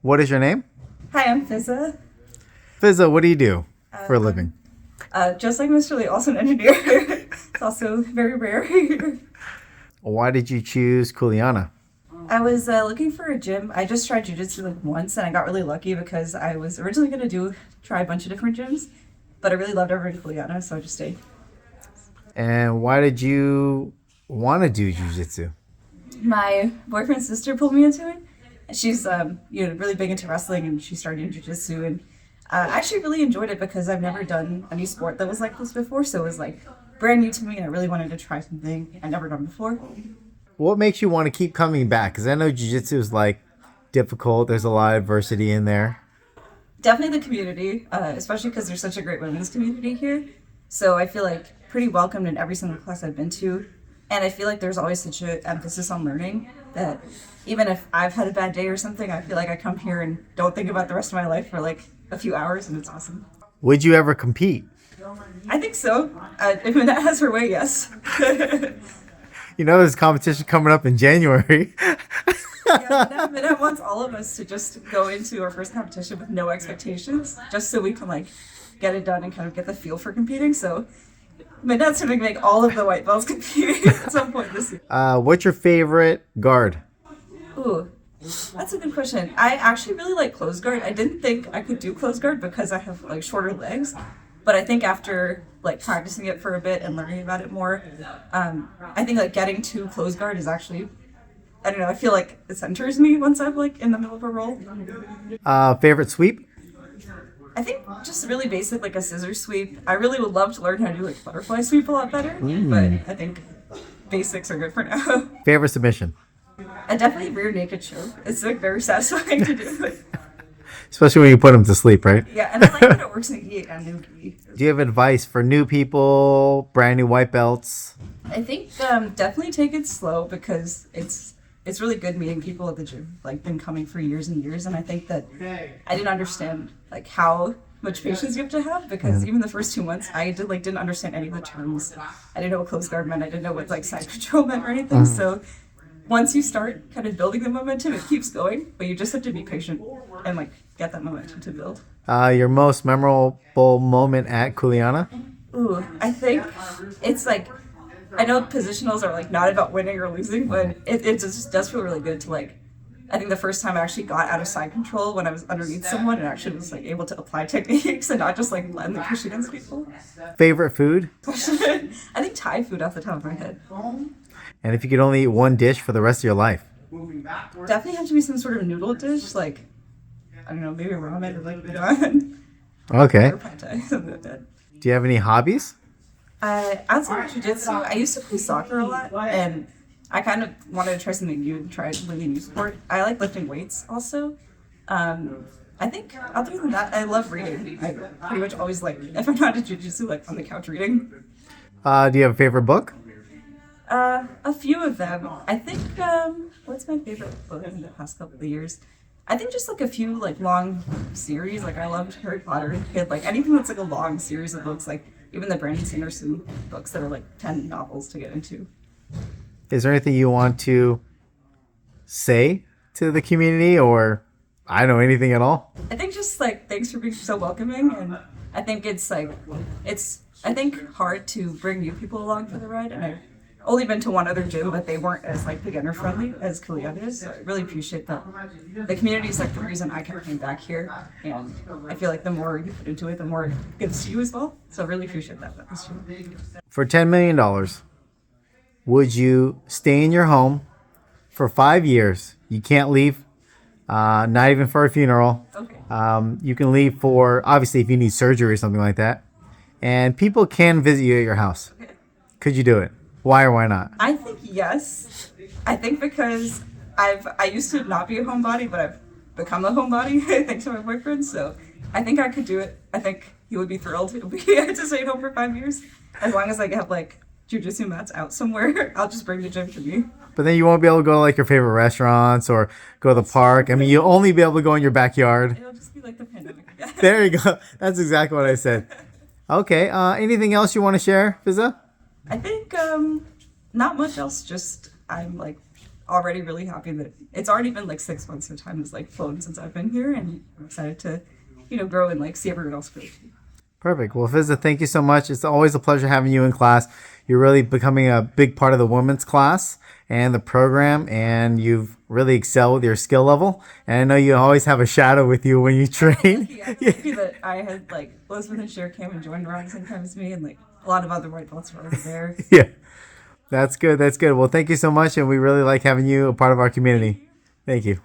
What is your name? Hi, I'm Fizzah. Fizzah, what do you do for a living? Just like Mr. Lee, also an engineer. It's also very rare here. Why did you choose Kuleana? I was looking for a gym. I just tried Jiu-Jitsu like once, and I got really lucky because I was originally going to try a bunch of different gyms, but I really loved every Kuleana, so I just stayed. And why did you want to do Jiu-Jitsu? My boyfriend's sister pulled me into it. She's really big into wrestling, and she started in Jiu-Jitsu, and I actually really enjoyed it because I've never done any sport that was like this before, so it was like brand new to me, and I really wanted to try something I'd never done before. What makes you want to keep coming back? Because I know Jiu-Jitsu is like difficult. There's a lot of adversity in there. Definitely the community, especially because there's such a great women's community here. So I feel like pretty welcomed in every single class I've been to. And I feel like there's always such an emphasis on learning that even if I've had a bad day or something, I feel like I come here and don't think about the rest of my life for like a few hours, and it's awesome. Would you ever compete? I think so. If Minette has her way, yes. You know, there's competition coming up in January. Yeah, Minette wants all of us to just go into our first competition with no expectations, just so we can like get it done and kind of get the feel for competing. So Minette's going to make all of the white belts competing at some point this year. What's your favorite guard? Ooh, that's a good question. I actually really like closed guard. I didn't think I could do closed guard because I have like shorter legs, but I think after like practicing it for a bit and learning about it more, I think like getting to closed guard is actually, I don't know, I feel like it centers me once I'm like in the middle of a roll. Favorite sweep? I think just really basic, like a scissor sweep. I really would love to learn how to do like butterfly sweep a lot better, but I think basics are good for now. Favorite submission? And definitely rear naked choke. It's like very satisfying to do. Especially when you put them to sleep, right? Yeah, and I like that it works in gi and no gi. Do you have advice for new people, brand new white belts? I think definitely take it slow because it's really good meeting people at the gym. Like been coming for years and years, and I think that I didn't understand like how much patience you have to have because even the first 2 months I didn't understand any of the terms. I didn't know what closed guard meant. I didn't know what like side control meant or anything. So once you start kind of building the momentum, it keeps going, but you just have to be patient and like get that momentum to build. Your most memorable moment at Kuleana? Ooh, I think it's like, I know positionals are like not about winning or losing, but it just does feel really good to like, I think the first time I actually got out of side control when I was underneath someone and actually was like able to apply techniques and not just like blindly push against people. Favorite food? I think Thai food off the top of my head. And if you could only eat one dish for the rest of your life? Definitely have to be some sort of noodle dish, like, I don't know, maybe ramen or like udon. Okay. Or pad thai, something like that. Do you have any hobbies? Outside of jiu-jitsu, I used to play soccer a lot, and I kind of wanted to try something new and try a completely new sport. I like lifting weights also. I think other than that, I love reading. I pretty much always like, if I'm not in jiu-jitsu, like on the couch reading. Do you have a favorite book? A few of them. I think, what's my favorite book in the past couple of years? I think just like a few like long series. Like I loved Harry Potter as a kid. Like anything that's like a long series of books, like even the Brandon Sanderson books that are like 10 novels to get into. Is there anything you want to say to the community, or I don't know, anything at all? I think just like thanks for being so welcoming, and I think it's like I think hard to bring new people along for the ride, and I've only been to one other gym, but they weren't as like beginner friendly as Kuleana is. So I really appreciate that. The community is like the reason I kept coming back here, and I feel like the more you put into it, the more it gives to you as well. So I really appreciate that. That was true. For $10 million, would you stay in your home for 5 years? You can't leave, not even for a funeral. Okay. You can leave for, obviously, if you need surgery or something like that. And people can visit you at your house. Okay. Could you do it? Why or why not? I think yes. I think because I used to not be a homebody, but I've become a homebody thanks to my boyfriend. So I think I could do it. I think he would be thrilled to stay at home for 5 years. As long as I have like jiu-jitsu mats out somewhere, I'll just bring the gym to me. But then you won't be able to go to like your favorite restaurants or go to the park. I mean, you'll only be able to go in your backyard. It'll just be like the pandemic again. There you go. That's exactly what I said. Okay. Anything else you want to share, Fizzah? I think not much else. Just I'm like already really happy that it's already been like 6 months. So time has like flown since I've been here, and I'm excited to, grow and like see everyone else grow too. Perfect. Well, Fizzah, thank you so much. It's always a pleasure having you in class. You're really becoming a big part of the women's class and the program, and you've really excelled with your skill level. And I know you always have a shadow with you when you train. Yeah, I'm lucky that I had like Elizabeth and Cher came and joined around the same time as me, and like a lot of other white belts were over there. Yeah, that's good. That's good. Well, thank you so much, and we really like having you a part of our community. Thank you.